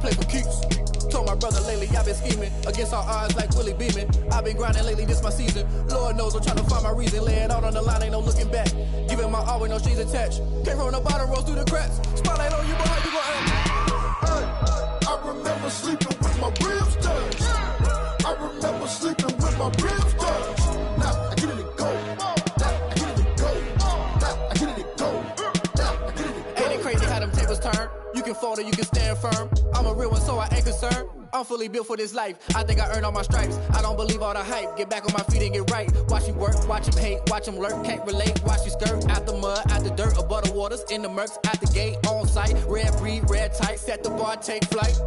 play for keeps. Told my brother lately I've been scheming against all odds like Willie Beeman. I've been grinding lately, this my season. Lord knows I'm trying to find my reason. Lay it out on the line, ain't no looking back. Giving my all with no strings attached. Came from the bottom, rose through the cracks. Spotlight on you, but how you gon' act? Hey, I remember sleeping with my ribs touched. I remember sleeping with my ribs touched. Now I get it to go. Now I get it to go. Now I get it to go. Now I get it to go. Ain't it crazy how them tables turn? You can fold or you can stand firm. I'm a real one, so I ain't concerned. I'm fully built for this life. I think I earned all my stripes. I don't believe all the hype. Get back on my feet and get right. Watch you work, watch him hate, watch him lurk. Can't relate, watch you skirt. Out the mud, out the dirt, above the waters, in the murks, out the gate, on site. Red breed, red tight, set the bar, take flight.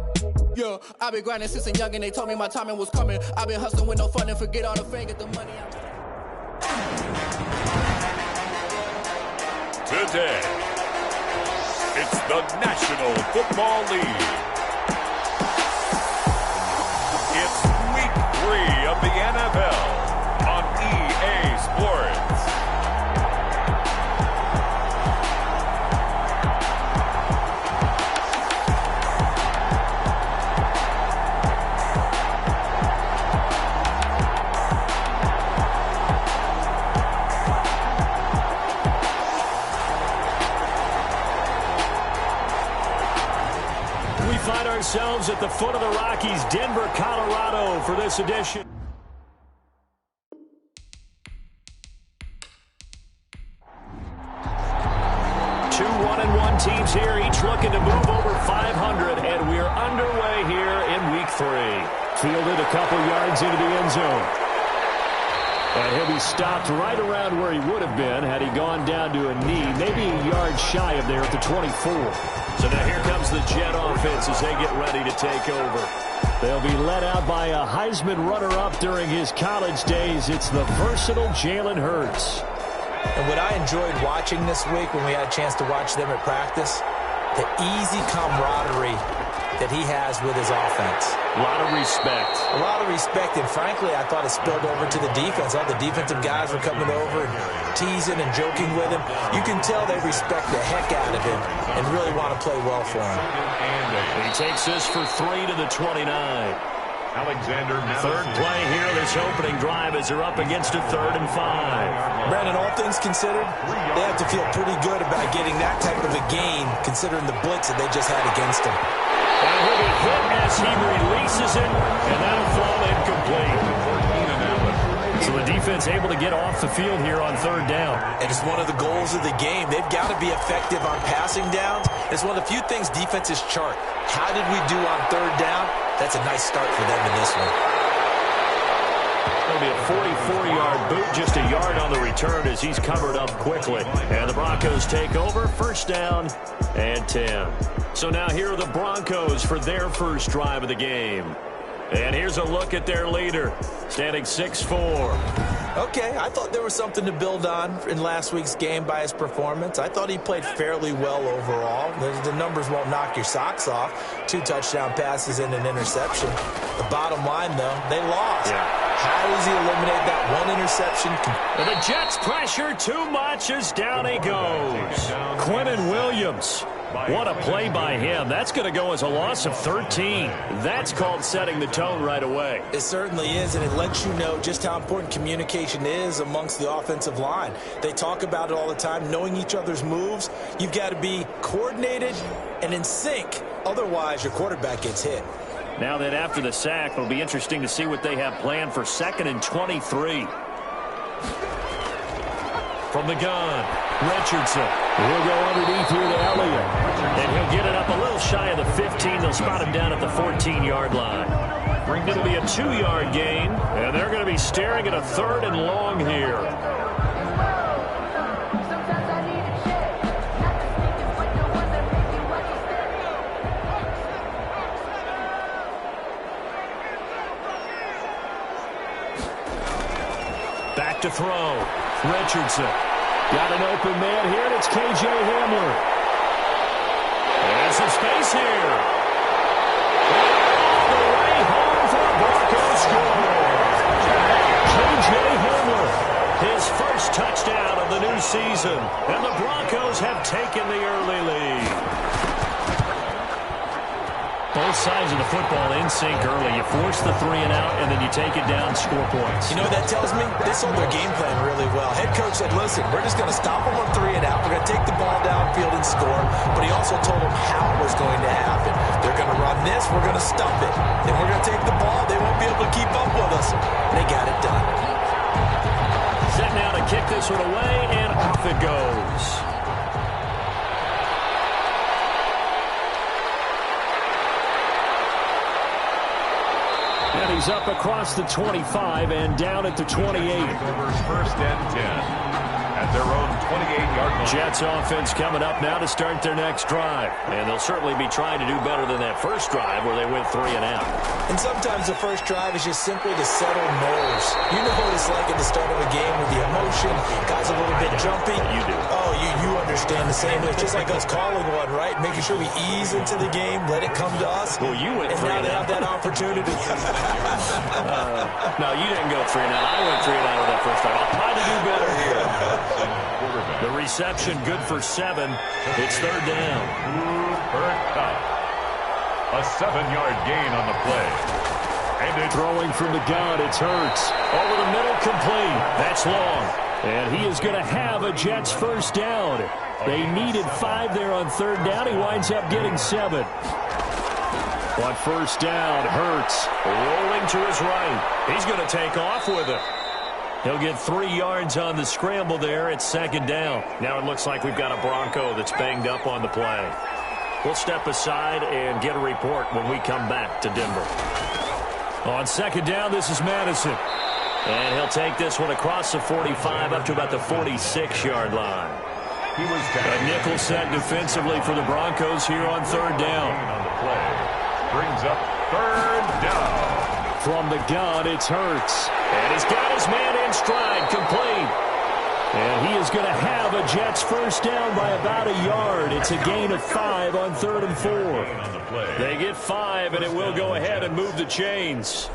Yeah, I've been grinding since a young and they told me my timing was coming. I've been hustling with no fun and forget all the fame, get the money out. Today, it's the National Football League. It's week 3 of the NFL on EA Sports. We find ourselves at the foot of the Rockies, Denver, Colorado, for this edition. Two 1-1 teams here, each looking to move over 500, and we're underway here in week 3. Fielded a couple yards into the end zone. And he'll be stopped right around where he would have been had he gone down to a knee, maybe a yard shy of there at the 24. So now here comes the Jet offense as they get ready to take over. They'll be led out by a Heisman runner-up during his college days. It's the versatile Jalen Hurts. And what I enjoyed watching this week when we had a chance to watch them at practice, the easy camaraderie that he has with his offense. A lot of respect. A lot of respect, and frankly, I thought it spilled over to the defense. All the defensive guys were coming over and teasing and joking with him. You can tell they respect the heck out of him and really want to play well for him. He takes this for 3 to the 29. Third play here, this opening drive as they're up against a 3rd and 5. Brandon, all things considered, they have to feel pretty good about getting that type of a gain considering the blitz that they just had against him. And he'll be hit as he releases it, and that'll fall incomplete. So the defense able to get off the field here on 3rd down. And it's one of the goals of the game. They've got to be effective on passing downs. It's one of the few things defenses chart. How did we do on 3rd down? That's a nice start for them in this one. It'll be a 44-yard boot, just a yard on the return as he's covered up quickly. And the Broncos take over, 1st down and 10. So now here are the Broncos for their first drive of the game. And here's a look at their leader, standing 6'4". Okay, I thought there was something to build on in last week's game by his performance. I thought he played fairly well overall. The numbers won't knock your socks off. 2 touchdown passes and an interception. The bottom line, though, they lost. Yeah. How does he eliminate that 1 interception? And the Jets pressure too much as down he goes. Quentin Williams. What a play by him. That's going to go as a loss of 13. That's called setting the tone right away. It certainly is, and it lets you know just how important communication is amongst the offensive line. They talk about it all the time, knowing each other's moves. You've got to be coordinated and in sync. Otherwise, your quarterback gets hit. Now that after the sack, it'll be interesting to see what they have planned for 2nd and 23. From the gun, Richardson. He'll go underneath here to Elliott. And he'll get it up a little shy of the 15. They'll spot him down at the 14-yard line. It'll be a 2-yard gain, and they're going to be staring at a 3rd and long here. Back to throw. Richardson. Got an open man here, and it's K.J. Hamler. And some space here. All the way home for a Broncos score. K.J. Hamler, his first touchdown of the new season. And the Broncos have taken the early lead. Both sides of the football in sync early. You force the 3 and out, and then you take it down, score points. You know what that tells me? They sold their game plan really well. Head coach said, listen, we're just going to stop them on 3 and out. We're going to take the ball downfield and score. But he also told them how it was going to happen. They're going to run this. We're going to stump it. Then we're going to take the ball. They won't be able to keep up with us. They got it done. Set now to kick this one away, and off it goes. And he's up across the 25 and down at the 28. First and 10 at their own 28-yard line. Jets offense coming up now to start their next drive. And they'll certainly be trying to do better than that first drive where they went 3 and out. And sometimes the first drive is just simply to settle nerves. You know what it's like at the start of a game with the emotion. Guys a little bit jumpy. You do. Oh, you understand the same way. It's just like us calling one, right? Making sure we ease into the game, let it come to us. Well, you went and 3 now and they out. have that opportunity. No, you didn't go 3 and out. I went 3 and out of that first drive. I'll try to do better here. The reception good for 7. It's 3rd down. Cooper Kupp. A 7-yard gain on the play. And it's Throwing from the gun, it's Hurts. Over the middle, complete. That's long. And he is going to have a Jets first down. They needed 5 there on 3rd down. He winds up getting 7. On first down, Hurts rolling to his right. He's going to take off with it. He'll get 3 yards on the scramble there. It's 2nd down. Now it looks like we've got a Bronco that's banged up on the play. We'll step aside and get a report when we come back to Denver. On 2nd down, this is Madison. And he'll take this one across the 45 up to about the 46-yard line. he was down. A nickel set defensively for the Broncos here on 3rd down. On the play. Brings up 3rd down. From the gun, it's Hurts. And he's got his man in stride, complete. And he is going to have a Jets first down by about a yard. It's a gain of 5 on 3rd and 4. They get 5, and it will go ahead and move the chains.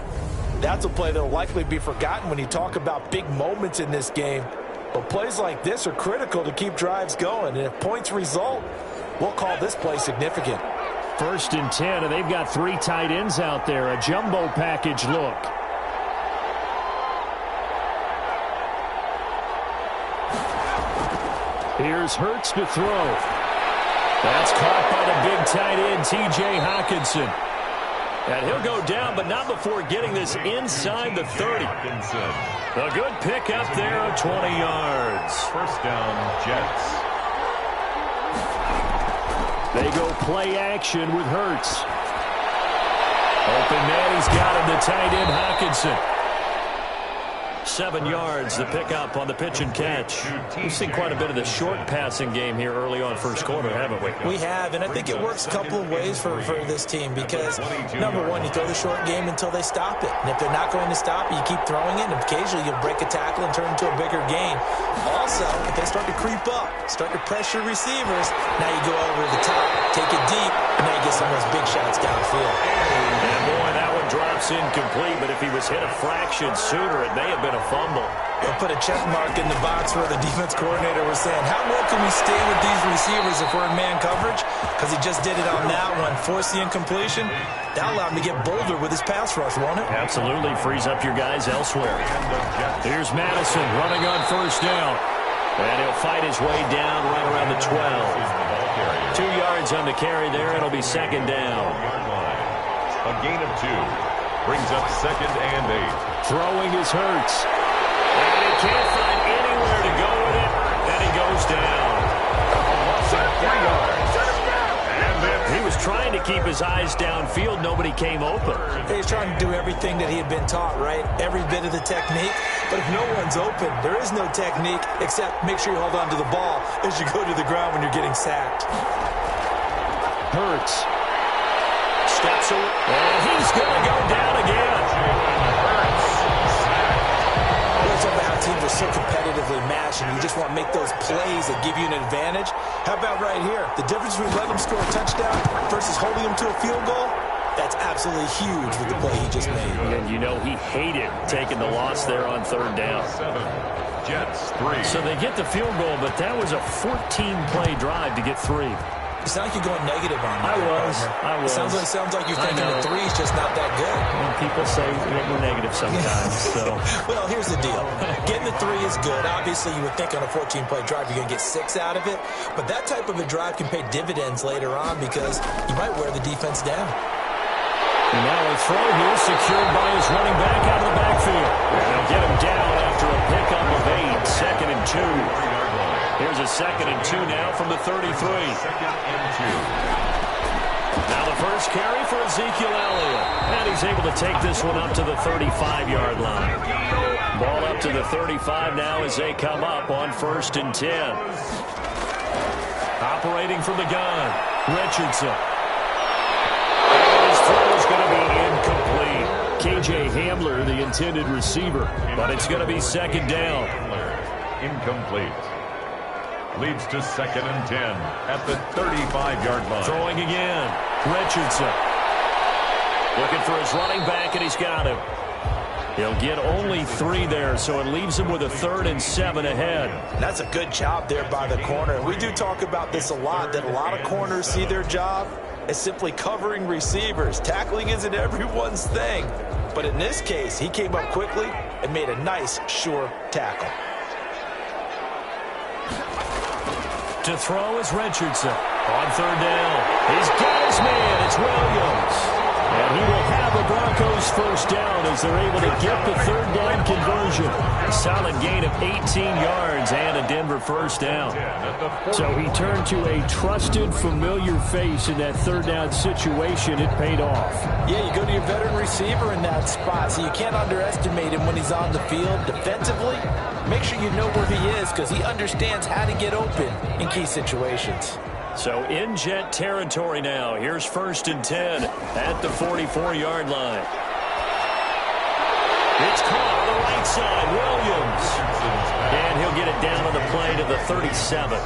That's a play that will likely be forgotten when you talk about big moments in this game. But plays like this are critical to keep drives going. And if points result, we'll call this play significant. 1st and 10, and they've got 3 tight ends out there. A jumbo package look. Here's Hurts to throw. That's caught by the big tight end, T.J. Hockenson. And he'll go down, but not before getting this inside the 30. A good pickup there of 20 yards. First down, Jets. They go play action with Hurts. Open man, he's got him, the tight end, Hockenson. 7 yards, the pickup on the pitch and catch. We've seen quite a bit of the short passing game here early on first quarter, haven't we? We have, and I think it works a couple of ways for this team because, number one, you throw the short game until they stop it. And if they're not going to stop it, you keep throwing it, and occasionally you'll break a tackle and turn it into a bigger gain. Also, if they start to creep up, start to pressure receivers, now you go over the top, take it deep, and now you get some of those big shots downfield. And boy, that one drops incomplete, but if he was hit a fraction sooner, it may have been a fumble. They'll put a check mark in the box where the defense coordinator was saying, how well can we stay with these receivers if we're in man coverage? Because he just did it on that one. Force the incompletion. That allowed him to get bolder with his pass rush, won't it? Absolutely. Frees up your guys elsewhere. Here's Madison running on first down. And he'll fight his way down right around the 12. 2 yards on the carry there. It'll be 2nd down. A gain of 2. Brings up 2nd and 8. Throwing his Hurts. And he can't find anywhere to go with it. And he goes down. A loss of 3 yards. He was trying to keep his eyes downfield. Nobody came open. He's trying to do everything that he had been taught, right? Every bit of the technique. But if no one's open, there is no technique except make sure you hold on to the ball as you go to the ground when you're getting sacked. Hurts. Steps away. And he's going to go down again. It's about how teams are so competitively matched, and you just want to make those plays that give you an advantage. How about right here? The difference between letting them score a touchdown versus holding them to a field goal, that's absolutely huge with the play he just made. And you know he hated taking the loss there on 3rd down. 7. Jets 3. So they get the field goal, but that was a 14-play drive to get 3. You sound like you're going negative on me. I was. Sounds like you're thinking the three's just not that good. And people say we're negative sometimes. So. Well, here's the deal. Getting the three is good. Obviously, you would think on a 14-play drive you're going to get 6 out of it. But that type of a drive can pay dividends later on because you might wear the defense down. And now a throw here secured by his running back out of the backfield. And they'll get him down after a pickup of 8. 2nd and 2. Here's a 2nd and 2 now from the 33. 2nd and 2. Now the first carry for Ezekiel Elliott. And he's able to take this one up to the 35-yard line. Ball up to the 35 now as they come up on 1st and 10. Operating from the gun, Richardson. His throw is going to be incomplete. KJ Hamler, the intended receiver. But it's going to be 2nd down. Incomplete. Leads to 2nd and 10 at the 35-yard line. Throwing again. Richardson. Looking for his running back, and he's got him. He'll get only 3 there, so it leaves him with a 3rd and 7 ahead. That's a good job there by the corner. We do talk about this a lot, that a lot of corners see their job as simply covering receivers. Tackling isn't everyone's thing. But in this case, he came up quickly and made a nice, sure tackle. To throw is Richardson. On 3rd down. He's got his man. It's Williams. And he will have a Broncos first down as they're able to get the 3rd down conversion. A solid gain of 18 yards and a Denver first down. So he turned to a trusted, familiar face in that 3rd down situation. It paid off. Yeah, you go to your veteran receiver in that spot, so you can't underestimate him when he's on the field defensively. Make sure you know where he is because he understands how to get open in key situations. So in Jet territory now. Here's 1st and 10 at the 44-yard line. It's caught on the right side. Williams. And he'll get it down on the play to the 37.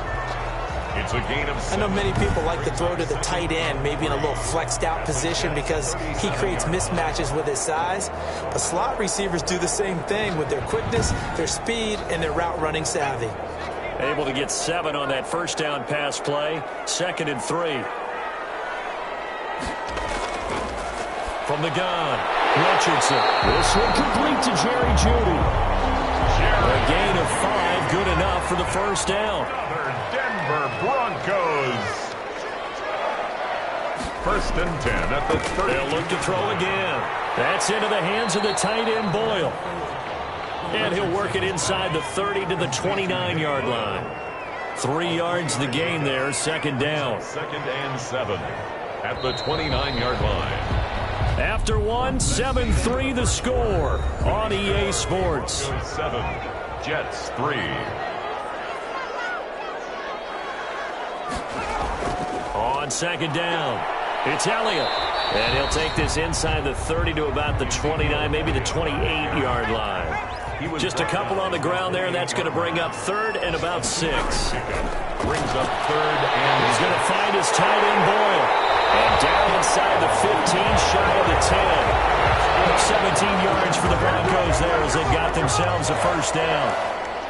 It's a gain of 7. I know many people like to throw to the tight end, maybe in a little flexed out position because he creates mismatches with his size. But slot receivers do the same thing with their quickness, their speed, and their route running savvy. Able to get 7 on that first down pass play. 2nd and 3. From the gun, Richardson. This one complete to Jerry Jeudy. A gain of 5, good enough for the first down. Another Denver Broncos. 1st and 10 at the 30. They'll look to throw again. That's into the hands of the tight end, Boyle. And he'll work it inside the 30 to the 29-yard line. 3 yards the gain there, 2nd down. 2nd and 7 at the 29-yard line. After 1, 7-3 the score on EA Sports. 7, Jets 3. On 2nd down, it's Elliott. And he'll take this inside the 30 to about the 29, maybe the 28-yard line. Just a couple on the ground there, and that's going to bring up 3rd and about 6. Brings up 3rd, and he's going to find his tight end, Boyle. And down inside the 15, shy of the 10. 17 yards for the Broncos there as they got themselves a first down.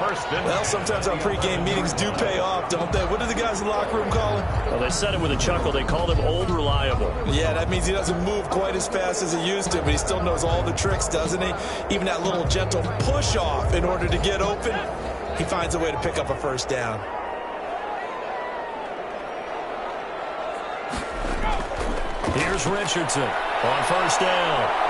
Well, sometimes our pregame meetings do pay off, don't they? What do the guys in the locker room call him? Well, they said it with a chuckle. They called him Old Reliable. Yeah, that means he doesn't move quite as fast as he used to, but he still knows all the tricks, doesn't he? Even that little gentle push-off in order to get open, he finds a way to pick up a first down. Here's Richardson on first down.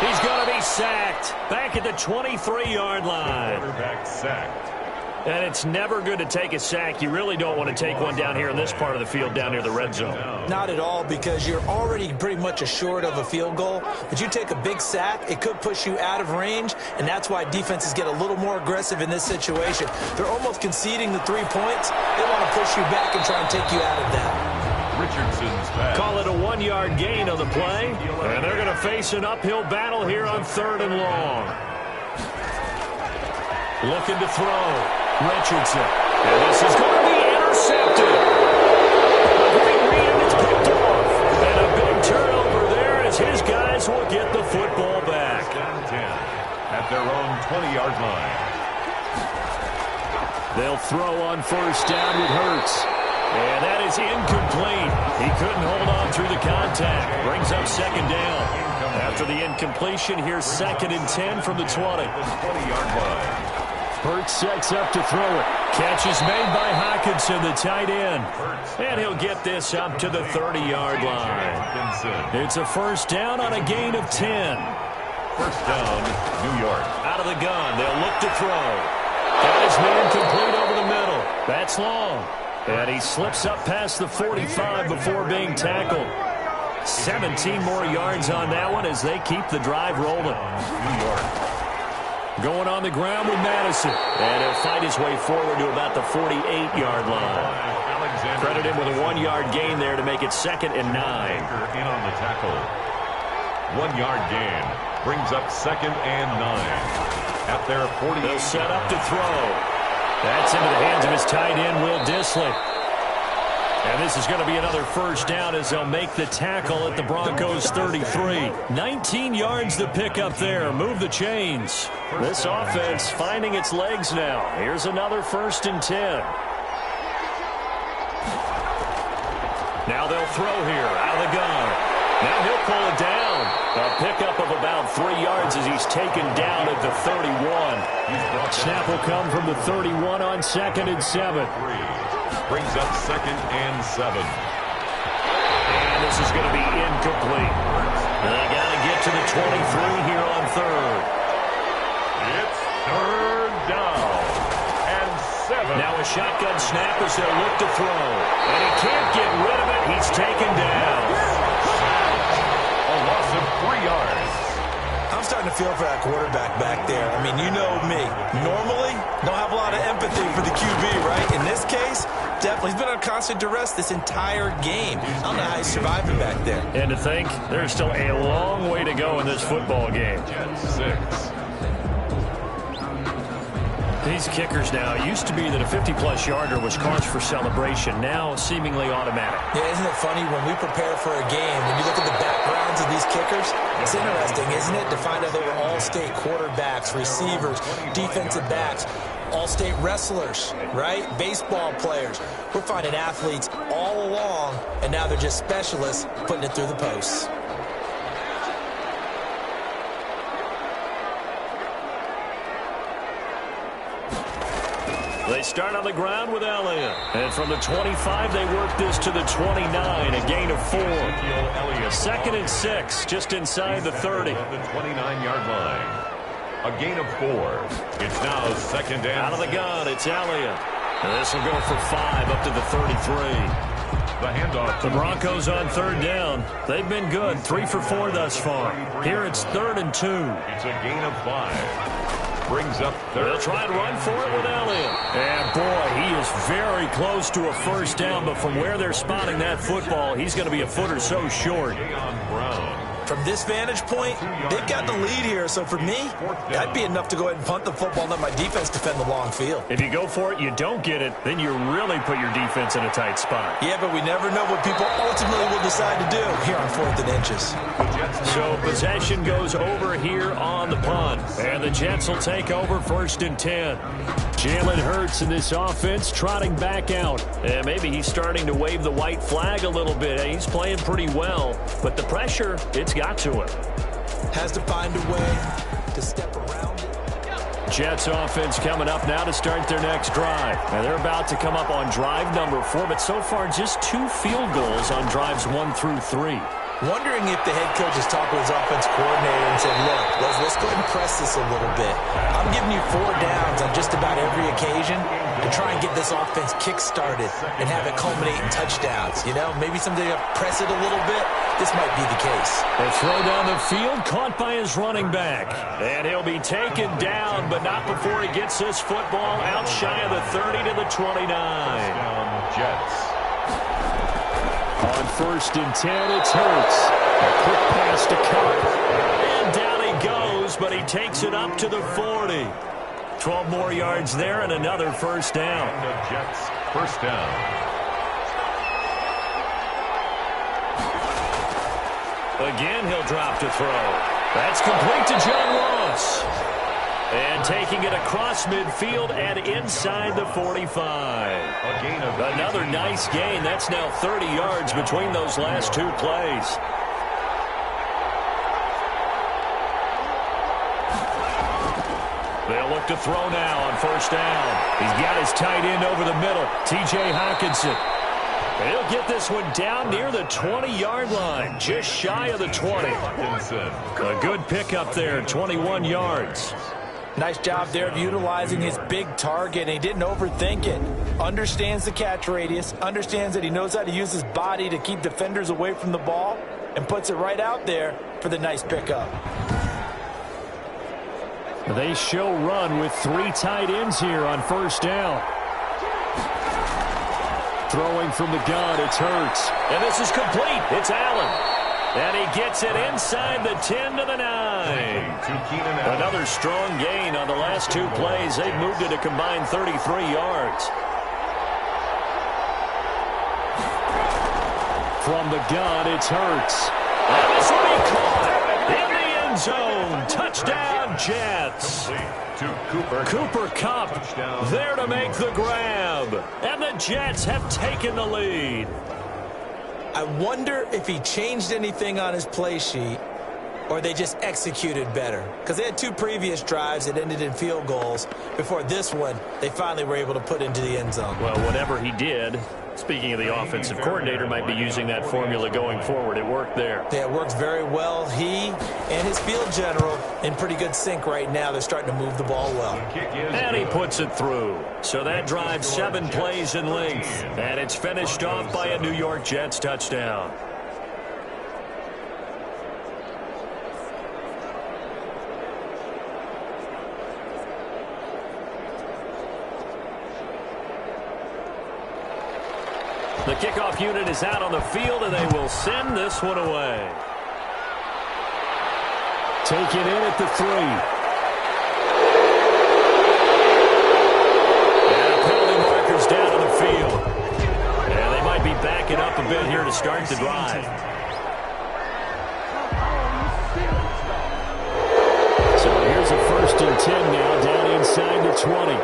He's going to be sacked back at the 23-yard line. Quarterback sacked. And it's never good to take a sack. You really don't want to take one down here in this part of the field down near the red zone. Not at all, because you're already pretty much assured of a field goal. But you take a big sack, it could push you out of range, and that's why defenses get a little more aggressive in this situation. They're almost conceding the 3 points. They want to push you back and try and take you out of that. Richardson's pass. Call it a 1-yard gain on the play. And they're going to face an uphill battle here on 3rd and long. Looking to throw. Richardson. And this is going to be intercepted. A great read, and it's picked off. And a big turnover there as his guys will get the football back. 10 at their own 20-yard line. They'll throw on first down with Hurts. And that is incomplete. He couldn't hold on through the contact. Brings up second down. After the incompletion, here's 2nd and 10 from the 20. 20-yard line. Hurts sets up to throw it. Catch is made by Hockenson, the tight end. And he'll get this up to the 30-yard line. It's a first down on a gain of 10. First down, New York. Out of the gun, they'll look to throw. Got his man complete over the middle. That's long. And he slips up past the 45 before being tackled. 17 more yards on that one as they keep the drive rolling. New York. Going on the ground with Madison. And he'll fight his way forward to about the 48-yard line. Credit him with a 1-yard gain there to make it 2nd and 9. In on the tackle. 1-yard gain. Brings up 2nd and 9. At their 40. They'll set up to throw. That's into the hands of his tight end, Will Dissly. And this is going to be another first down as they'll make the tackle at the Broncos 33. 19 yards to pick up there. Move the chains. This offense finding its legs now. Here's another 1st and 10. Now they'll throw here out of the gun. Now he'll pull it down. A pickup of about 3 yards as he's taken down at the 31. Snap will come from the 31 on 2nd and 7. Brings up 2nd and 7. And this is going to be incomplete. They got to get to the 23 here on 3rd. It's 3rd down and 7. Now a shotgun snap as they'll look to throw. And he can't get rid of it. He's taken down. A loss of 3 yards. I'm starting to feel for that quarterback back there. I mean, you know me. Normally, don't have a lot of empathy for the QB, right? In this case, definitely. He's been on constant duress this entire game. I don't know how he's surviving back there. And to think, there's still a long way to go in this football game. 6. These kickers now, it used to be that a 50-plus yarder was cause for celebration. Now, seemingly automatic. Yeah, isn't it funny when we prepare for a game, when you look at the backgrounds of these kickers, it's interesting, isn't it, to find out they were all-state quarterbacks, receivers, defensive backs, all-state wrestlers, right? Baseball players. We're finding athletes all along, and now they're just specialists putting it through the posts. They start on the ground with Elliott. And from the 25, they work this to the 29, a gain of 4. 2nd and 6, just inside the 30. The 29-yard line. A gain of 4. It's now 2nd and out of the gun, it's Elliott. And this will go for 5 up to the 33. The handoff. The Broncos on 3rd down. They've been good, 3 for 4 thus far. Here it's 3rd and 2. It's a gain of 5. Brings up 3rd. They'll try and run for it with Elliott. And boy, he is very close to a first down, but from where they're spotting that football, he's going to be a foot or so short. From this vantage point, they've got the lead here, so for me, that'd be enough to go ahead and punt the football and let my defense defend the long field. If you go for it, you don't get it, then you really put your defense in a tight spot. Yeah, but we never know what people ultimately will decide to do here on 4th and inches. So possession goes over here on the punt, and the Jets will take over 1st and 10. Jalen Hurts in this offense trotting back out. And maybe he's starting to wave the white flag a little bit. He's playing pretty well, but the pressure, it's got to him. Has to find a way to step around it. Jets offense coming up now to start their next drive. Now they're about to come up on drive number 4, but so far just 2 field goals on drives 1 through 3. Wondering if the head coach has talked with his offense coordinator and said, look, let's go ahead and press this a little bit. I'm giving you 4 downs on just about every occasion to try and get this offense kick-started and have it culminate in touchdowns. You know, maybe someday to press it a little bit. This might be the case. A throw down the field, caught by his running back. And he'll be taken down, but not before he gets this football out shy of the 30 to the 29. Jets. On 1st and 10, it's Hurts. A quick pass to Cup. And down he goes, but he takes it up to the 40. 12 more yards there and another first down. The Jets, first down. Again, he'll drop to throw. That's complete to John Ross. And taking it across midfield and inside the 45. Another nice gain. That's now 30 yards between those last two plays. They'll look to throw now on first down. He's got his tight end over the middle, T.J. Hockenson. He'll get this one down near the 20-yard line, just shy of the 20. A good pickup there, 21 yards. Nice job there of utilizing his big target. He didn't overthink it. Understands the catch radius, understands that he knows how to use his body to keep defenders away from the ball, and puts it right out there for the nice pickup. They show run with three tight ends here on first down. Throwing from the gun, it's Hurts. And this is complete. It's Allen. And he gets it inside the 10 to the 9. Another strong gain on the last two plays. They've moved it a combined 33 yards. From the gun, it's Hurts. And this will be caught in the end zone. Touchdown, Jets. Cooper Kupp there to make the grab. And the Jets have taken the lead. I wonder if he changed anything on his play sheet or they just executed better. Because they had two previous drives that ended in field goals. Before this one, they finally were able to put into the end zone. Well, whatever he did, speaking of the offensive coordinator, might be using that formula going forward. It worked there. Yeah, it works very well. He and his field general in pretty good sync right now. They're starting to move the ball well. And he puts it through. So that drives 7 plays in length. And it's finished off by a New York Jets touchdown. The kickoff unit is out on the field, and they will send this one away. Taken in at the 3. And penalty markers down on the field. And they might be backing up a bit here to start the drive. So here's a 1st and 10 now, down inside the 20.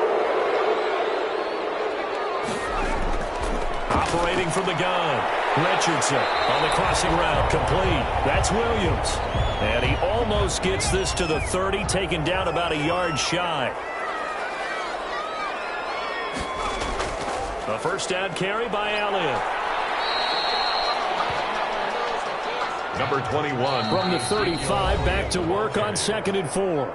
Operating from the gun. Richardson on the crossing route, complete. That's Williams. And he almost gets this to the 30, taken down about a yard shy. A first down carry by Elliott. Number 21. From the 35, back to work on 2nd and 4.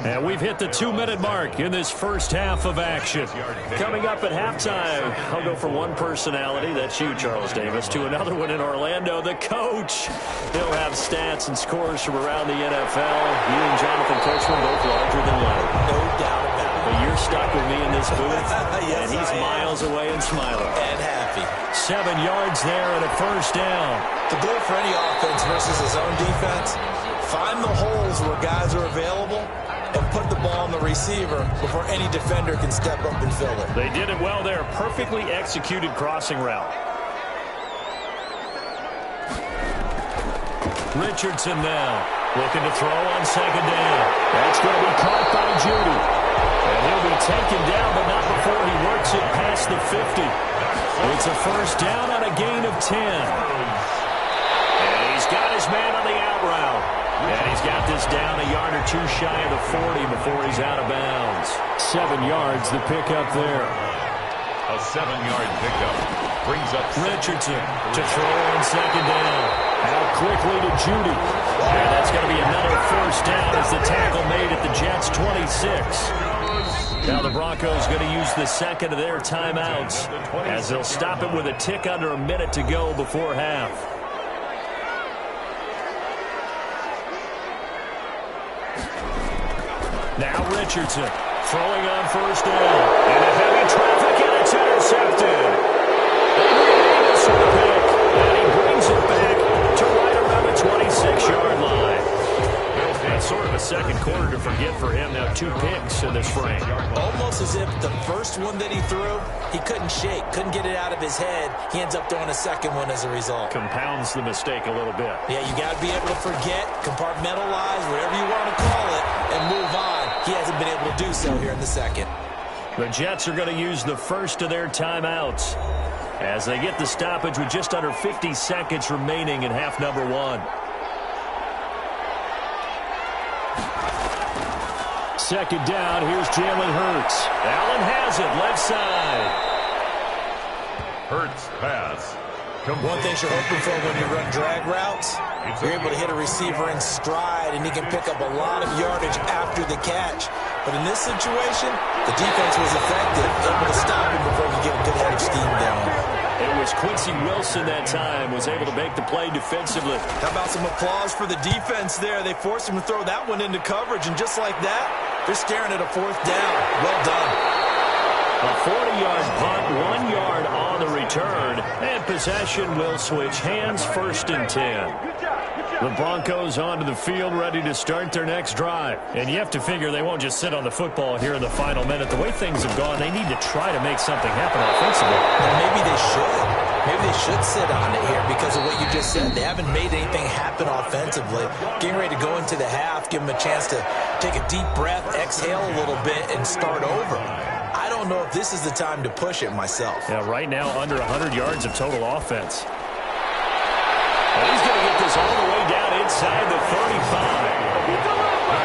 And we've hit the 2-minute mark in this first half of action. Coming up at halftime, I'll go from one personality, that's you, Charles Davis, to another one in Orlando, the coach. He'll have stats and scores from around the NFL. You and Jonathan Coachman both larger than life. No doubt about it. But you're stuck with me in this booth, Yes, and he's miles away and smiling. And happy. 7 yards there and a first down. The goal for any offense versus his own defense, find the holes where guys are available and put the ball on the receiver before any defender can step up and fill it. They did it well there. Perfectly executed crossing route. Richardson now looking to throw on 2nd down. That's going to be caught by Judy. And he'll be taken down, but not before he works it past the 50. It's a first down on a gain of 10. And he's got his man on the out route. And he's got this down a yard or two shy of the 40 before he's out of bounds. 7 yards, the pickup there. A 7-yard pickup brings up Richardson to throw on 2nd down. Out quickly to Judy. And that's going to be another first down as the tackle made at the Jets' 26. Now the Broncos going to use the second of their timeouts as they'll stop it with a tick under a minute to go before half. Now Richardson throwing on first down. And a heavy traffic, and it's intercepted. And he brings it back to right around the 26-yard line. That's sort of a second quarter to forget for him. Now 2 picks in this frame. Almost as if the first one that he threw, he couldn't shake, couldn't get it out of his head. He ends up throwing a second one as a result. Compounds the mistake a little bit. Yeah, you got to be able to forget, compartmentalize, whatever you want to call it, and move on. he hasn't been able to do so here in the second. The Jets are going to use the first of their timeouts as they get the stoppage with just under 50 seconds remaining in half number one. Second down, here's Jalen Hurts. Allen has it, left side. Hurts pass. One thing you're hoping for when you run drag routes, you're able to hit a receiver in stride, and he can pick up a lot of yardage after the catch. But in this situation, the defense was effective, able to stop him before he get a good head of steam down. It was Quincy Wilson that time, was able to make the play defensively. How about some applause for the defense there? They forced him to throw that one into coverage, and just like that, they're staring at a fourth down. Well done. A 40-yard punt, 1 yard on the return, and possession will switch hands, first and 10. The Broncos onto the field, ready to start their next drive. And you have to figure they won't just sit on the football here in the final minute. The way things have gone, they need to try to make something happen offensively. And maybe they should. Maybe they should sit on it here because of what you just said. They haven't made anything happen offensively. Getting ready to go into the half, give them a chance to take a deep breath, exhale a little bit, and start over. I don't know if this is the time to push it myself. Yeah, right now under 100 yards of total offense. And he's going to get this all the way down inside the 35.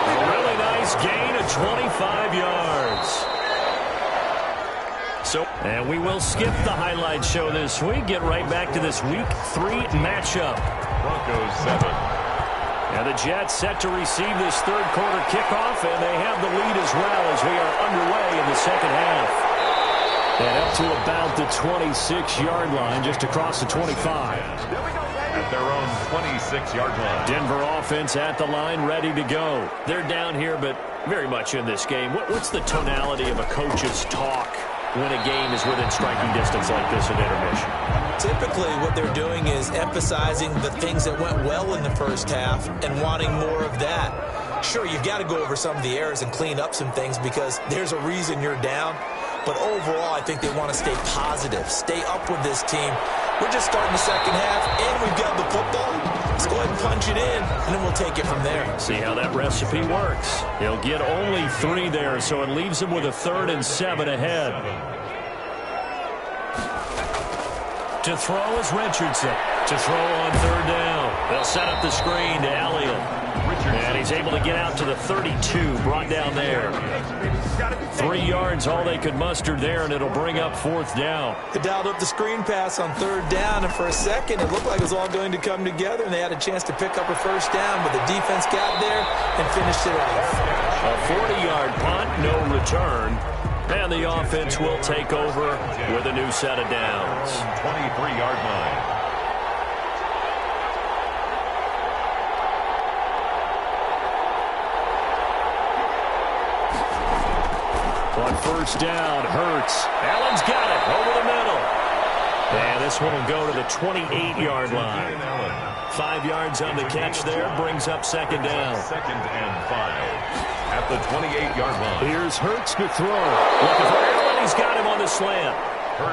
A really nice gain of 25 yards. And we will skip the highlight show this week. Get right back to this Week 3 matchup. Broncos 7. And the Jets set to receive this third quarter kickoff, and they have the lead as well as we are underway in the second half. And up to about the 26-yard line, just across the 25. At their own 26-yard line. Denver offense at the line, ready to go. They're down here, but very much in this game. What's the tonality of a coach's talk when a game is within striking distance like this at intermission? Typically, what they're doing is emphasizing the things that went well in the first half and wanting more of that. Sure, you've got to go over some of the errors and clean up some things because there's a reason you're down. But overall, I think they want to stay positive, stay up with this team. We're just starting the second half, and we've got the football. Let's go ahead and punch it in, and then we'll take it from there. See how that recipe works. He'll get only 3 there, so it leaves him with a 3rd and 7 ahead. To throw is Richardson. To throw on 3rd down. They'll set up the screen to Elliott. And he's able to get out to the 32, brought down there. 3 yards, all they could muster there, and it'll bring up 4th down. They dialed up the screen pass on 3rd down, and for a second, it looked like it was all going to come together, and they had a chance to pick up a 1st down, but the defense got there and finished it off. A 40-yard punt, no return. And the offense will take over with a new set of downs. 23-yard line. On 1st down, Hurts. Allen's got it over the middle. And this one will go to the 28-yard line. 5 yards on the catch there, brings up 2nd down. 2nd and 5. At the 28-yard line. Here's Hurts to throw. Looking for Allen. He's got him on the slant.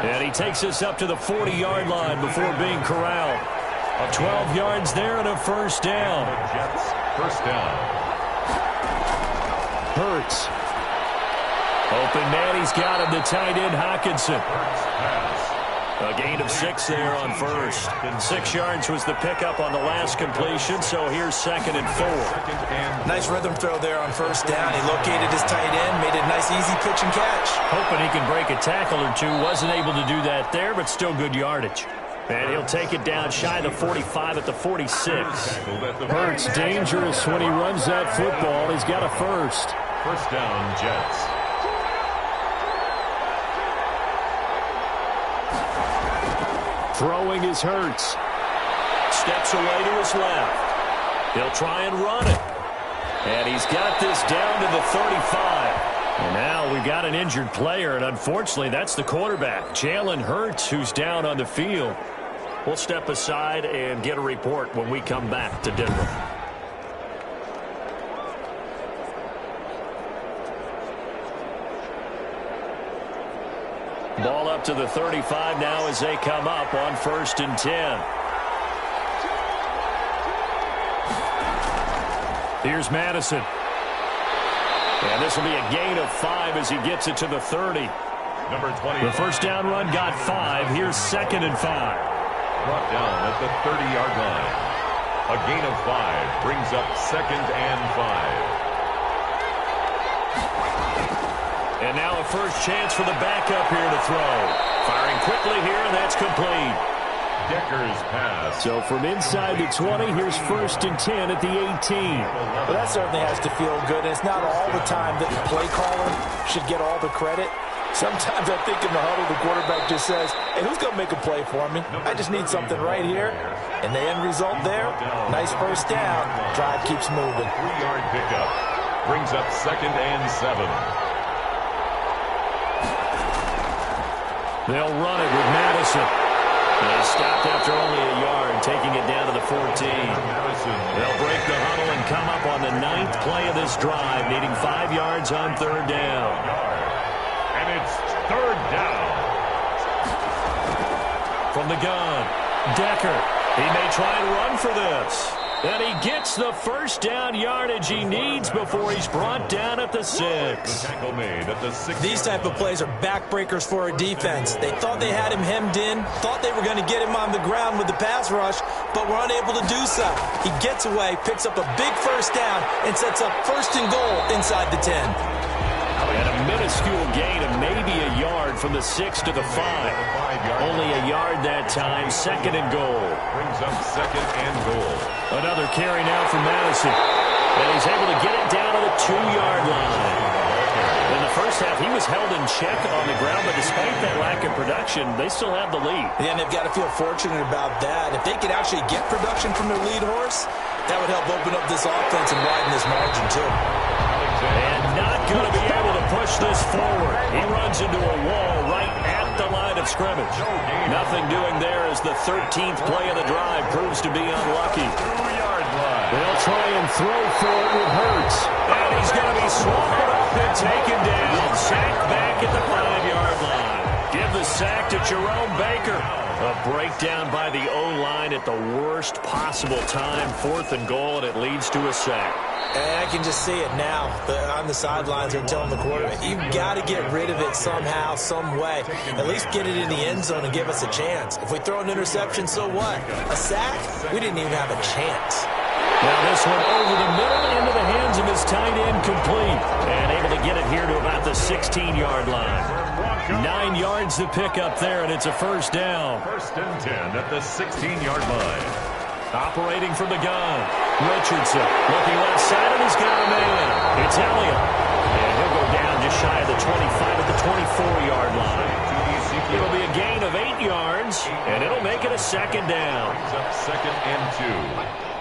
And he takes us up to the 40-yard line before being corralled. 12 yards there and a 1st down. Jets, 1st down. Hurts. Open man, he's got him, the tight end, Hockenson. A gain of 6 there on 1st. 6 yards was the pickup on the last completion, so here's 2nd and 4. Nice rhythm throw there on 1st down. He located his tight end, made a nice easy pitch and catch. Hoping he can break a tackle or two. Wasn't able to do that there, but still good yardage. And he'll take it down shy the 45 at the 46. Hurts dangerous when he runs that football. He's got a 1st. 1st down, Jets. Throwing is Hurts. Steps away to his left. He'll try and run it. And he's got this down to the 35. And now we've got an injured player, and unfortunately that's the quarterback, Jalen Hurts, who's down on the field. We'll step aside and get a report when we come back to Denver. Ball up to the 35 now as they come up on 1st and 10. Here's Madison. And this will be a gain of 5 as he gets it to the 30. Number 20. The first down run got 5. Here's 2nd and 5. Brought down at the 30-yard line. A gain of 5 brings up 2nd and 5. And now a first chance for the backup here to throw. Firing quickly here, and that's complete. Decker's pass. So from inside the 20, here's 1st and 10 at the 18. Well, that certainly has to feel good. And it's not all the time that the play caller should get all the credit. Sometimes I think in the huddle, the quarterback just says, hey, who's going to make a play for me? I just need something right here. And the end result there, nice first down. Drive keeps moving. 3-yard pickup brings up 2nd and 7. They'll run it with Madison. They stopped after only a yard, taking it down to the 14. They'll break the huddle and come up on the 9th play of this drive, needing 5 yards on 3rd down. And it's 3rd down. From the gun, Decker. He may try and run for this. And he gets the first down yardage he needs before he's brought down at the 6. The tackle made at the 6. These type of plays are backbreakers for a defense. They thought they had him hemmed in, thought they were going to get him on the ground with the pass rush, but were unable to do so. He gets away, picks up a big first down, and sets up 1st and goal inside the 10. And a minuscule gain of maybe a yard from the 6 to the 5. Only a yard that time, 2nd and goal. Brings up 2nd and goal. Another carry now from Madison. And he's able to get it down to the 2-yard line. In the first half, he was held in check on the ground, but despite that lack of production, they still have the lead. Yeah, and they've got to feel fortunate about that. If they could actually get production from their lead horse, that would help open up this offense and widen this margin, too. And not going to be able to push this forward. He runs into a wall right at the line of scrimmage. Nothing doing there as the 13th play of the drive proves to be unlucky. 2-yard line. They'll try and throw for it with Hurts. And he's going to be swallowed up and taken down. Sacked back at the 5-yard line. Give the sack to Jerome Baker. A breakdown by the O-line at the worst possible time. 4th and goal, and it leads to a sack. And I can just see it now. On the sidelines, they're telling the quarterback, you've got to get rid of it somehow, some way. At least get it in the end zone and give us a chance. If we throw an interception, so what? A sack? We didn't even have a chance. Now this one over the middle into the hands of his tight end, complete. And able to get it here to about the 16-yard line. 9 yards to pick up there, and it's a first down. 1st and 10 at the 16-yard line. Operating from the gun, Richardson looking left side, and he's got a man. It's Elliott. And he'll go down just shy of the 25 at the 24-yard line. It'll be a gain of 8 yards, and it'll make it a 2nd down. Brings up 2nd and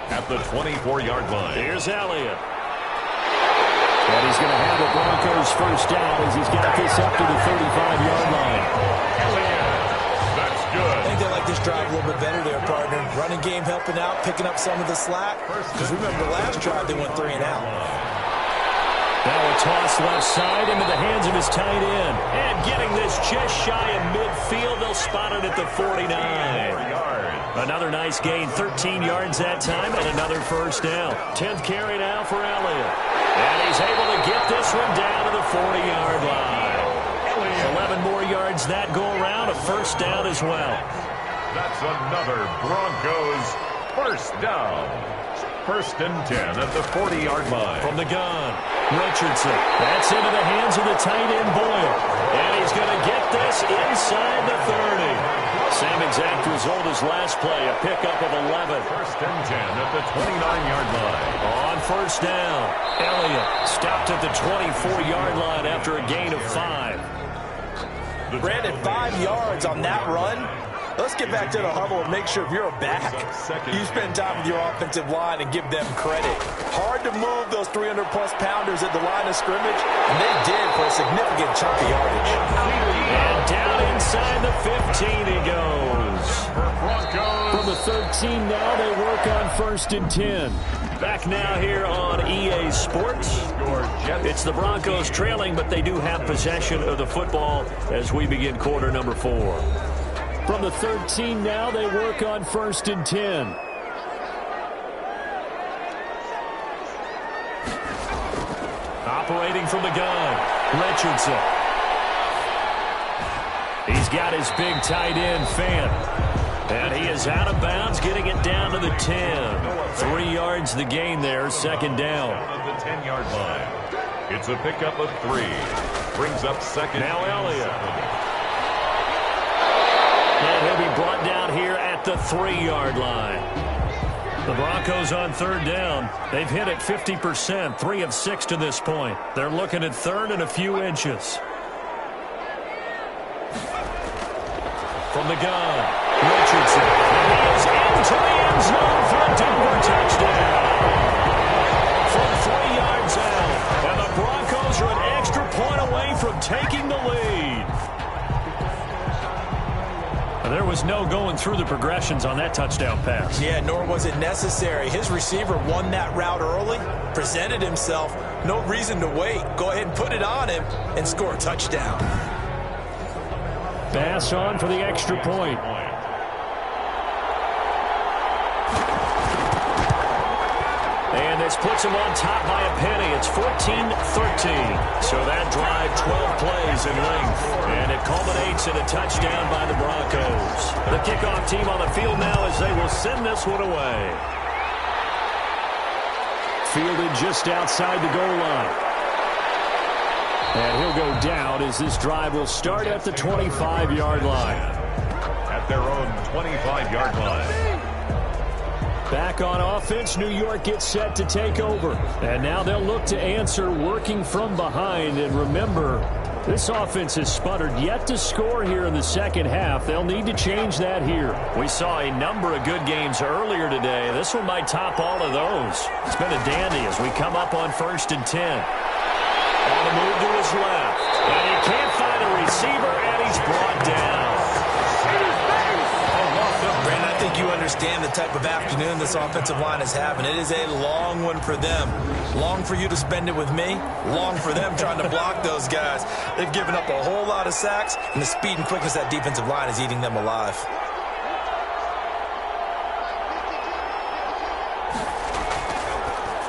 2 at the 24-yard line. Here's Elliott. And he's going to have the Broncos first down as he's got this up to the 35-yard line. That's good. I think they like this drive a little bit better there, partner. Running game helping out, picking up some of the slack. Because remember, last drive they went 3 and out. Now a toss left side into the hands of his tight end. And getting this just shy of midfield, they'll spot it at the 49. Another nice gain, 13 yards that time, and another first down. 10th carry now for Elliott. And he's able to get this one down to the 40-yard line. 11 more yards that go around, a first down as well. That's another Broncos first down. 1st and 10 at the 40-yard line. From the gun, Richardson. That's into the hands of the tight end, Boyle. And he's going to get this inside the 30. Same exact result as last play, a pickup of 11. 1st and 10 at the 29-yard line. On first down, Elliott stopped at the 24-yard line after a gain of 5. Brandon, 5 yards on that run. Let's get back to the huddle and make sure if you're a back, you spend time with your offensive line and give them credit. Hard to move those 300-plus pounders at the line of scrimmage, and they did for a significant chunk of yardage. And down inside the 15 he goes. From the 13 now, they work on 1st and 10. Back now here on EA Sports. It's the Broncos trailing, but they do have possession of the football as we begin quarter number 4. From the 13 now, they work on 1st and 10. Operating from the gun, Richardson. He's got his big tight end, Fant. And he is out of bounds, getting it down to the 10. 3 yards the gain there, second down. On the 10-yard line. It's a pickup of 3. Brings up second. Now Elliott. And he'll be brought down here at the 3-yard line. The Broncos on third down. They've hit it 50%, 3 of 6 to this point. They're looking at third and a few inches. From the gun, Richardson. And he is into the end zone for a Denver touchdown. From 3 yards out. And the Broncos are an extra point away from taking the lead. And there was no going through the progressions on that touchdown pass. Yeah, nor was it necessary. His receiver won that route early, presented himself. No reason to wait. Go ahead and put it on him and score a touchdown. Pass on for the extra point. And this puts him on top by a penny. It's 14-13. So that drive, 12 plays in length. And it culminates in a touchdown by the Broncos. The kickoff team on the field now as they will send this one away. Fielded just outside the goal line. And he'll go down as this drive will start at the 25-yard line. At their own 25-yard line. Back on offense, New York gets set to take over. And now they'll look to answer working from behind. And remember, this offense has sputtered yet to score here in the second half. They'll need to change that here. We saw a number of good games earlier today. This one might top all of those. It's been a dandy as we come up on 1st and 10. On the move to his left. And he can't find a receiver, and he's brought down. Brandon, I think you understand the type of afternoon this offensive line is having. It is a long one for them. Long for you to spend it with me. Long for them trying to block those guys. They've given up a whole lot of sacks, and the speed and quickness of that defensive line is eating them alive.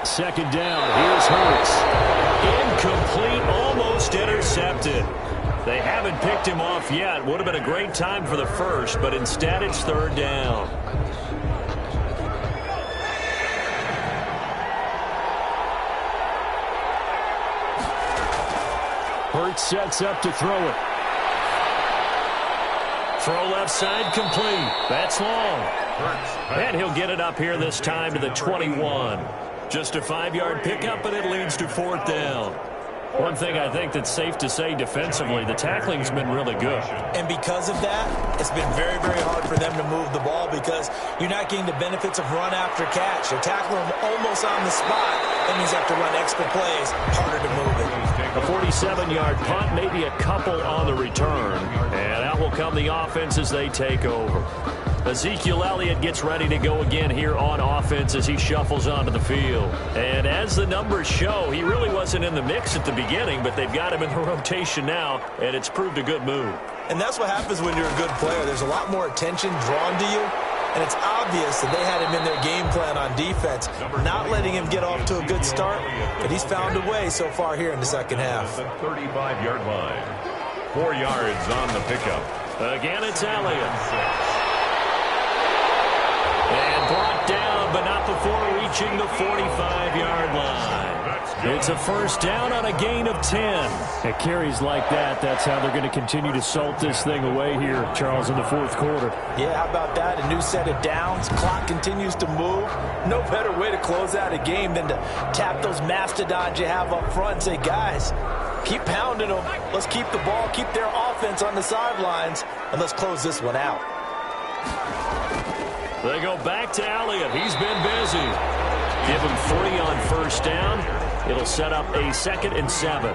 Second down. Here's Hurts. Incomplete, almost intercepted. They haven't picked him off yet. Would have been a great time for the first, but instead it's third down. Hurts sets up to throw it. Throw left side complete. That's long. And he'll get it up here this time to the 21. Just a 5-yard pickup, and it leads to fourth down. One thing I think that's safe to say defensively, the tackling's been really good. And because of that, it's been very, very hard for them to move the ball because you're not getting the benefits of run after catch. They're tackling them almost on the spot. That means you have to run extra plays, harder to move it. A 47-yard punt, maybe a couple on the return. And out will come the offense as they take over. Ezekiel Elliott gets ready to go again here on offense as he shuffles onto the field. And as the numbers show, he really wasn't in the mix at the beginning, but they've got him in the rotation now, and it's proved a good move. And that's what happens when you're a good player. There's a lot more attention drawn to you, and it's obvious that they had him in their game plan on defense, not letting him get off to a good start, but he's found a way so far here in the second half. The 35-yard line. 4 yards on the pickup. Again, it's Elliott. And brought down, but not before reaching the 45-yard line. It's a first down on a gain of 10. At carries like that, that's how they're going to continue to salt this thing away here, Charles, in the fourth quarter. Yeah, how about that? A new set of downs. Clock continues to move. No better way to close out a game than to tap those mastodons you have up front and say, guys, keep pounding them. Let's keep the ball, keep their offense on the sidelines, and let's close this one out. They go back to Elliott. He's been busy. Give him 3 on first down. It'll set up a 2nd and 7.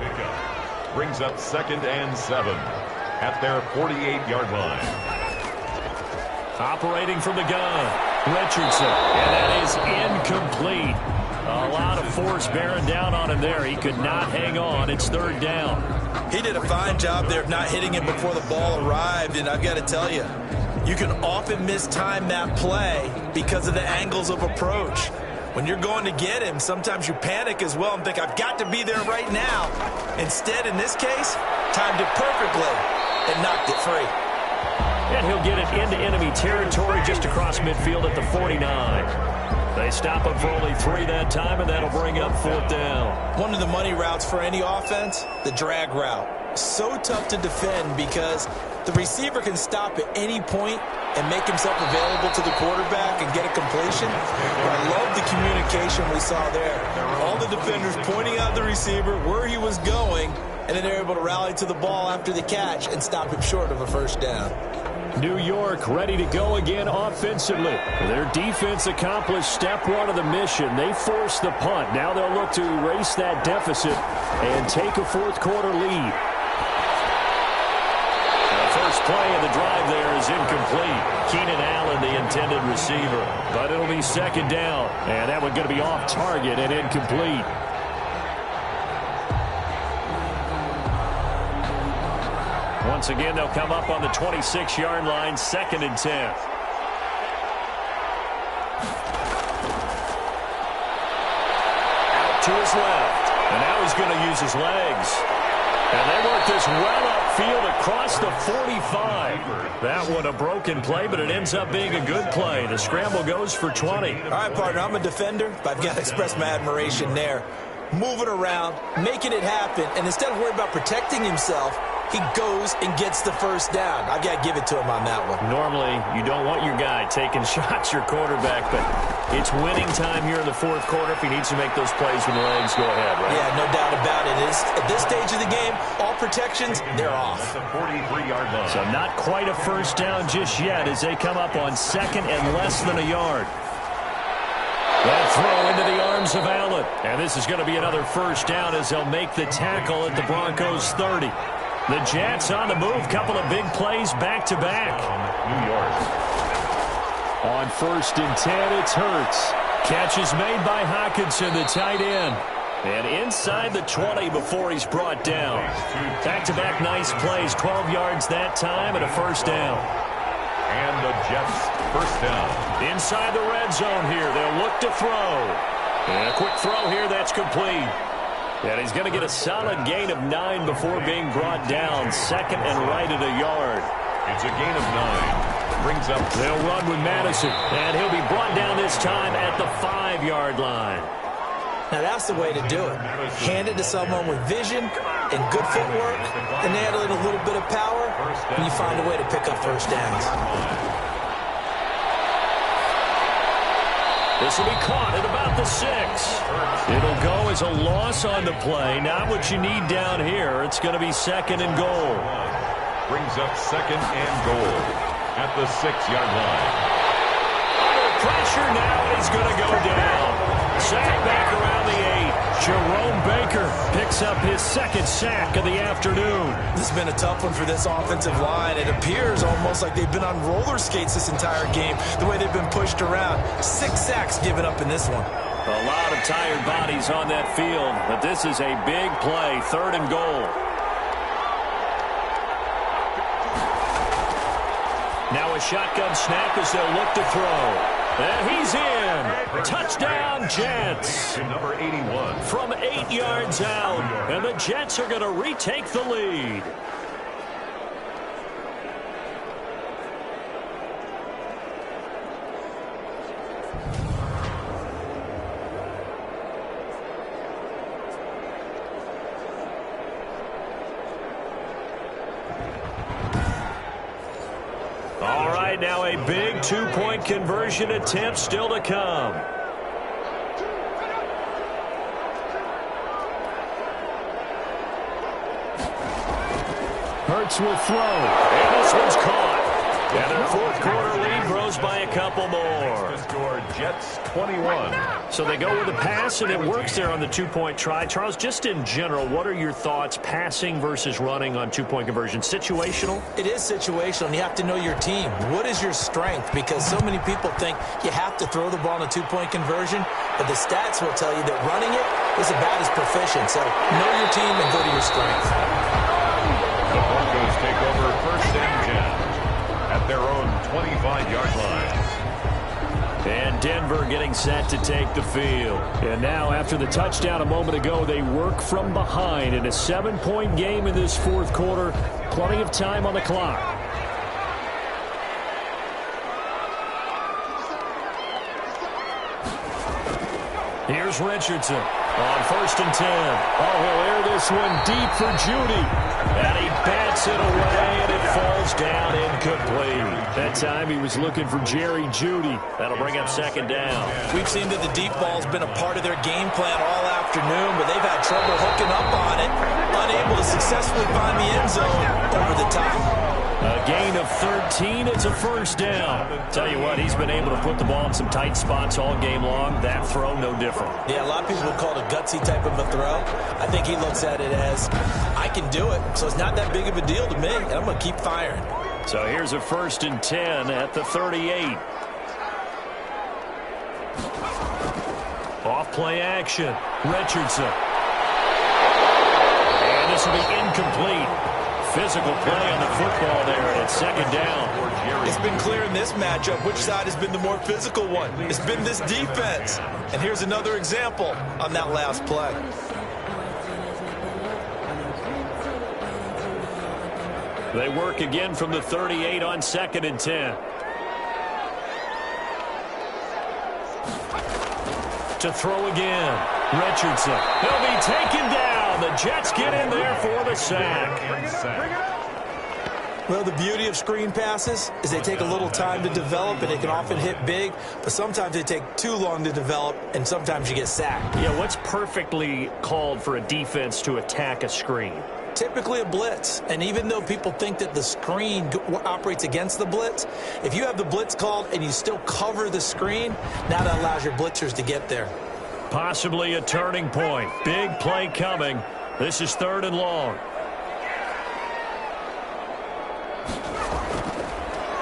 Brings up 2nd and 7 at their 48-yard line. Operating from the gun, Richardson. And that is incomplete. A lot of force bearing down on him there. He could not hang on. It's third down. He did a fine job there of not hitting him before the ball arrived, and I've got to tell you, you can often mistime that play because of the angles of approach. When you're going to get him, sometimes you panic as well and think, I've got to be there right now. Instead, in this case, timed it perfectly and knocked it free. And he'll get it into enemy territory just across midfield at the 49. They stop him for only 3 that time, and that'll bring up 4th down. One of the money routes for any offense, the drag route. So tough to defend because the receiver can stop at any point and make himself available to the quarterback and get a completion. But I love the communication we saw there. All the defenders pointing out the receiver, where he was going, and then they're able to rally to the ball after the catch and stop him short of a 1st down. New York ready to go again offensively. Their defense accomplished step 1 of the mission. They forced the punt. Now they'll look to erase that deficit and take a 4th quarter lead. The first play of the drive there is incomplete. Keenan Allen, the intended receiver. But it'll be 2nd down. And that one going to be off target and incomplete. Once again, they'll come up on the 26-yard line, 2nd and 10. Out to his left. And now he's going to use his legs. And they work this well upfield across the 45. That one a broken play, but it ends up being a good play. The scramble goes for 20. All right, partner, I'm a defender, but I've got to express my admiration there. Moving around, making it happen, and instead of worrying about protecting himself, he goes and gets the 1st down. I've got to give it to him on that one. Normally, you don't want your guy taking shots, your quarterback, but it's winning time here in the 4th quarter. If he needs to make those plays with the legs, go ahead, right? Yeah, no doubt about it. At this stage of the game, all protections, they're off. The 43-yard line. So not quite a 1st down just yet as they come up on 2nd and less than a yard. That throw into the arms of Allen. And this is going to be another 1st down as they'll make the tackle at the Broncos 30. The Jets on the move. Couple of big plays back-to-back. New York. On 1st and 10, it's Hurts. Catch is made by Hockenson, the tight end. And inside the 20 before he's brought down. Back-to-back nice plays. 12 yards that time and a 1st down. And the Jets 1st down. Inside the red zone here. They'll look to throw. And a quick throw here that's complete. And he's going to get a solid gain of 9 before being brought down. 2nd and right at a yard. It's a gain of 9. Brings up. They'll run with Madison. And he'll be brought down this time at the 5-yard line. Now that's the way to do it. Hand it to someone with vision and good footwork, and add a little bit of power, and you find a way to pick up 1st downs. This will be caught at about the 6. It'll go as a loss on the play. Not what you need down here. It's going to be 2nd and goal. Brings up 2nd and goal at the 6-yard line. Under pressure now, he's going to go down. Sack back around the 8. Jerome Baker picks up his 2nd sack of the afternoon. This has been a tough one for this offensive line. It appears almost like they've been on roller skates this entire game, the way they've been pushed around. 6 sacks given up in this one. A lot of tired bodies on that field, but this is a big play. 3rd and goal. Now a shotgun snap as they'll look to throw. And he's in. Touchdown, Jets. Number 81. From 8 yards out. And the Jets are going to retake the lead. All right, now a big 2-point conversion attempt still to come. Hurts will throw, and this one's caught. And their 4th quarter lead grows by a couple more. The score, Jets 21. So they go with a pass, and it works there on the 2-point try. Charles, just in general, what are your thoughts passing versus running on 2-point conversion? Situational? It is situational, and you have to know your team. What is your strength? Because so many people think you have to throw the ball on a 2-point conversion, but the stats will tell you that running it is about as proficient. So know your team and go to your strength. The Broncos take over 1st and 10 at their own 25-yard line. And Denver getting set to take the field. And now, after the touchdown a moment ago, they work from behind in a 7-point game in this fourth quarter. Plenty of time on the clock. Here's Richardson on 1st and 10. Oh, he'll air this one deep for Judy. And he bats it away, and it falls down incomplete. That time he was looking for Jerry Judy. That'll bring up 2nd down. We've seen that the deep ball's been a part of their game plan all afternoon, but they've had trouble hooking up on it, unable to successfully find the end zone over the top. A gain of 13. It's a 1st down. Tell you what, he's been able to put the ball in some tight spots all game long. That throw, no different. Yeah, a lot of people would call it a gutsy type of a throw. I think he looks at it as, I can do it, so it's not that big of a deal to me, and I'm going to keep firing. So here's a 1st and 10 at the 38. Off play action. Richardson. And this will be incomplete. Physical play on the football there, and it's 2nd down. It's been clear in this matchup which side has been the more physical one. It's been this defense. And here's another example on that last play. They work again from the 38 on 2nd and 10. To throw again. Richardson. He'll be taken down. The Jets get in there for the sack. Well, the beauty of screen passes is they take a little time to develop, and they can often hit big, but sometimes they take too long to develop, and sometimes you get sacked. Yeah, what's perfectly called for a defense to attack a screen? Typically a blitz, and even though people think that the screen operates against the blitz, if you have the blitz called and you still cover the screen, now that allows your blitzers to get there. Possibly a turning point. Big play coming. This is 3rd and long.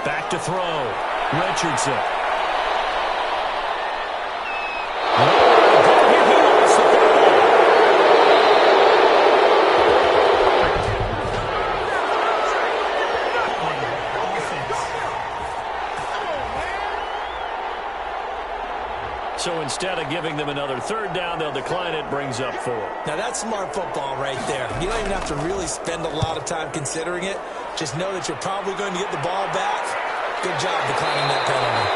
Back to throw. Richardson. So instead of giving them another 3rd down, they'll decline it, brings up 4. Now that's smart football right there. You don't even have to really spend a lot of time considering it. Just know that you're probably going to get the ball back. Good job declining that penalty.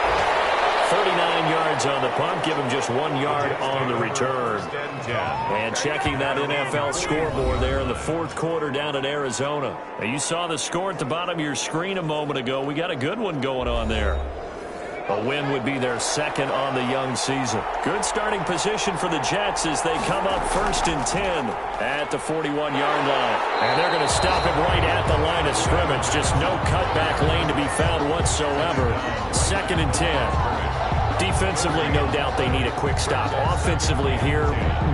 39 yards on the punt, give him just 1 yard on the return. And checking that NFL scoreboard there in the fourth quarter down in Arizona. Now you saw the score at the bottom of your screen a moment ago. We got a good one going on there. A win would be their 2nd on the young season. Good starting position for the Jets as they come up 1st and 10 at the 41-yard line. And they're going to stop it right at the line of scrimmage. Just no cutback lane to be found whatsoever. 2nd and 10. Defensively, no doubt they need a quick stop. Offensively here,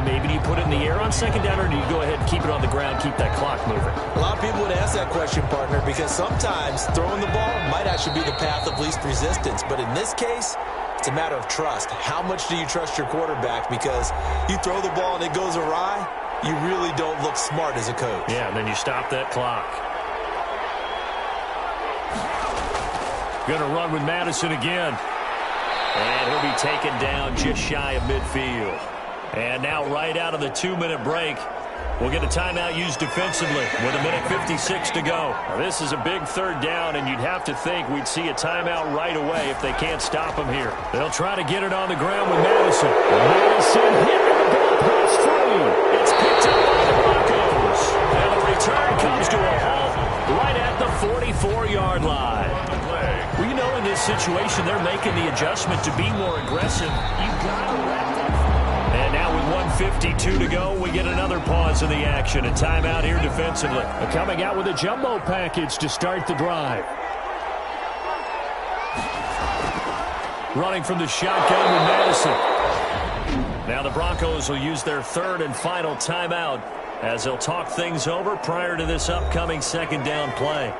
maybe do you put it in the air on 2nd down, or do you go ahead and keep it on the ground, keep that clock moving? A lot of people would ask that question, partner, because sometimes throwing the ball might actually be the path of least resistance. But in this case, it's a matter of trust. How much do you trust your quarterback? Because you throw the ball and it goes awry, you really don't look smart as a coach. Yeah, and then you stop that clock. Going to run with Madison again. And he'll be taken down just shy of midfield. And now right out of the 2-minute break, we'll get a timeout used defensively with 1:56 to go. Now, this is a big 3rd down, and you'd have to think we'd see a timeout right away if they can't stop him here. They'll try to get it on the ground with Madison. Madison hit the ball past 3. It's picked up by the Broncos. And the return comes to a halt right at the 44-yard line. Well, you know, in this situation, they're making the adjustment to be more aggressive. You've got to let them. And now with 1:52 to go, we get another pause in the action. A timeout here defensively. Coming out with a jumbo package to start the drive. Running from the shotgun with Madison. Now the Broncos will use their 3rd and final timeout as they'll talk things over prior to this upcoming 2nd down play.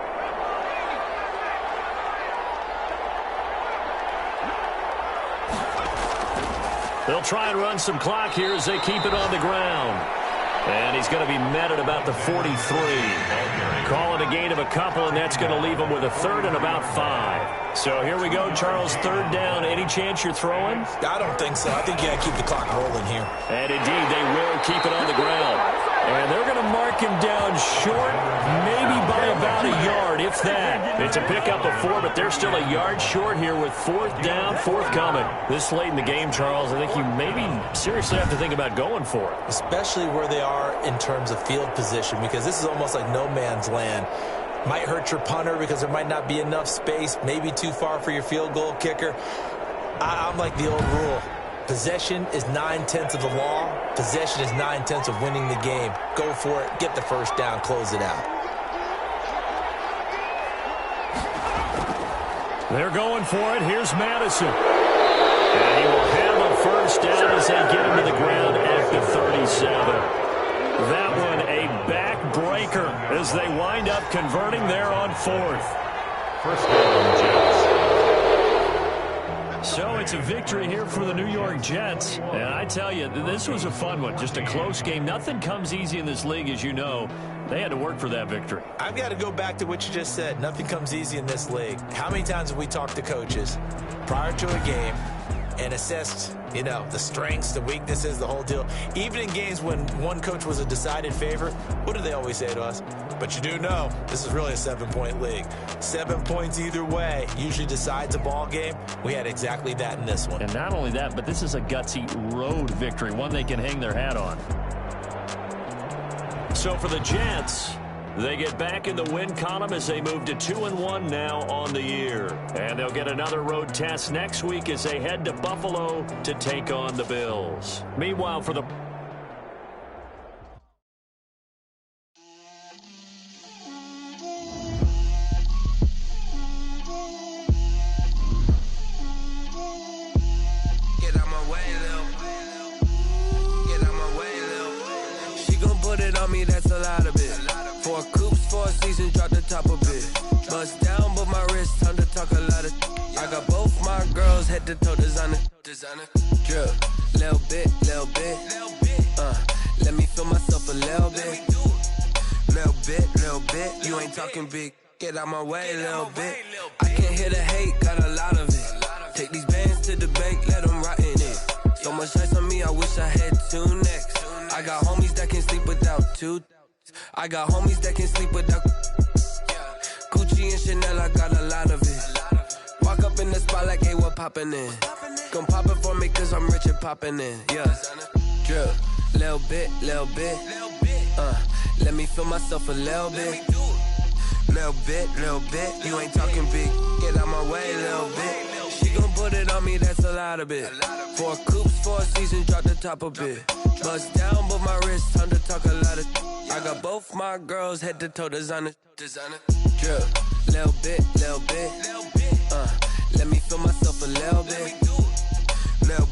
They'll try and run some clock here as they keep it on the ground. And he's going to be met at about the 43. Call it a gain of a couple, and that's going to leave him with a third and about 5. So here we go, Charles, third down. Any chance you're throwing? I don't think so. I think you got to keep the clock rolling here. And indeed, they will keep it on the ground. And they're going to mark him down short, maybe by about a yard, if that. It's a pickup of 4, but they're still a yard short here with fourth down, forthcoming. This late in the game, Charles, I think you maybe seriously have to think about going for it. Especially where they are in terms of field position, because this is almost like no man's land. Might hurt your punter because there might not be enough space, maybe too far for your field goal kicker. I'm like the old rule. Possession is 9/10 of the law. Possession is 9/10 of winning the game. Go for it. Get the first down. Close it out. They're going for it. Here's Madison. And he will have a first down as they get him to the ground at the 37. That one a backbreaker as they wind up converting there on fourth. First down, Jets. So it's a victory here for the New York Jets. And I tell you, this was a fun one. Just a close game. Nothing comes easy in this league, as you know. They had to work for that victory. I've got to go back to what you just said. Nothing comes easy in this league. How many times have we talked to coaches prior to a game and assessed, the strengths, the weaknesses, the whole deal? Even in games when one coach was a decided favorite, what do they always say to us? But you do know, this is really a 7-point league. 7 points either way usually decides a ball game. We had exactly that in this one. And not only that, but this is a gutsy road victory, one they can hang their hat on. So for the Jets, they get back in the win column as they move to 2-1 now on the year. And they'll get another road test next week as they head to Buffalo to take on the Bills. Meanwhile, for the me, that's a lot of it. 4 coops, 4 seasons, drop the top a bit. Bust down, but my wrist, time to talk a lot of. I got both my girls head to toe designer. Drip, little bit. Let me feel myself a little bit. Little bit. You ain't talking big. Get out my way, little bit. I can't hear the hate, got a lot of it. Take these bands to the bank, let them rot in it. So much ice on me, I wish I had 2 necks. I got homies that can sleep without 2. I got homies that can sleep without Gucci and Chanel, I got a lot of it. Walk up in the spot like, hey, what poppin' in? Gon' pop it for me cause I'm rich and poppin' in. Yeah, drip, little bit. Let me feel myself a little bit. Little bit. You ain't talking big. Get out my way, little bit. She gon' put it on me, that's a lot of it. 4 coops, 4 seasons, drop the top a bit. Bust down, but my wrist, time to talk a lot of. I got both my girls head to toe designer. Drip, little bit. Let me feel myself a little bit. Little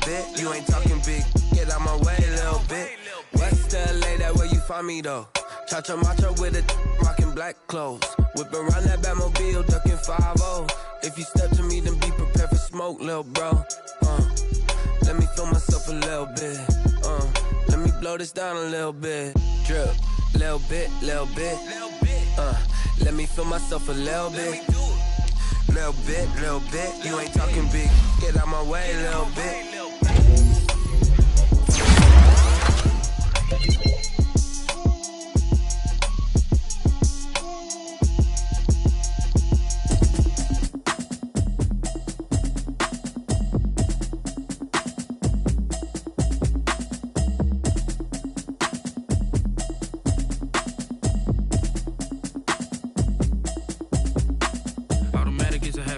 bit. You ain't talking big. Get out my way, little bit. West LA, that where you find me though. Cha-cha matcha with a rockin' black clothes. Whip around that Batmobile, ducking 5-0. If you step to me, then be prepared for smoke, little bro. Let me feel myself a little bit. Let me blow this down a little bit. Drip, little bit. Let me feel myself a little bit. Little bit. You ain't talking big. Get out my way, little bit.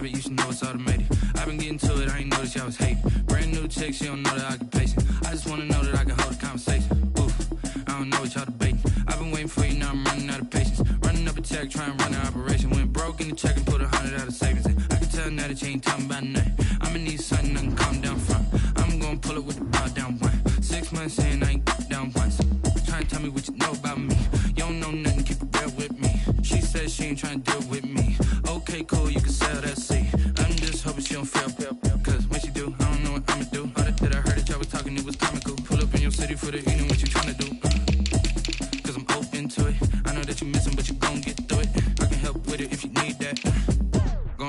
You should know it's automated. I've been getting to it, I ain't noticed y'all was hating. Brand new chick, she don't know the occupation. I just wanna know that I can hold a conversation. Oof, I don't know what y'all debating. I've been waiting for you, now I'm running out of patience. Running up a check, trying to run an operation. Went broke in the check and put 100 out of savings in. I can tell now that you ain't talking about nothing. I'ma need something I can calm down front. I'm gonna pull it with the power down one. 6 months saying I ain't down once. Trying to tell me what you know about me. You don't know nothing, keep it real with me. She said she ain't trying to deal with me. Okay, cool, you can sell that seat. I'm just hoping she don't fail. Cause when she do, I don't know what I'ma do. All that I heard that y'all was talking, it was comical. Pull up in your city for the evening, what you trying to do?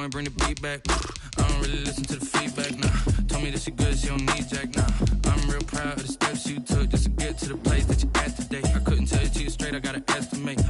might bring the beat back. I don't really listen to the feedback, nah. Told me that she good, she don't need Jack, nah. I'm real proud of the steps you took just to get to the place that you're at today. I couldn't tell you to you straight, I gotta estimate.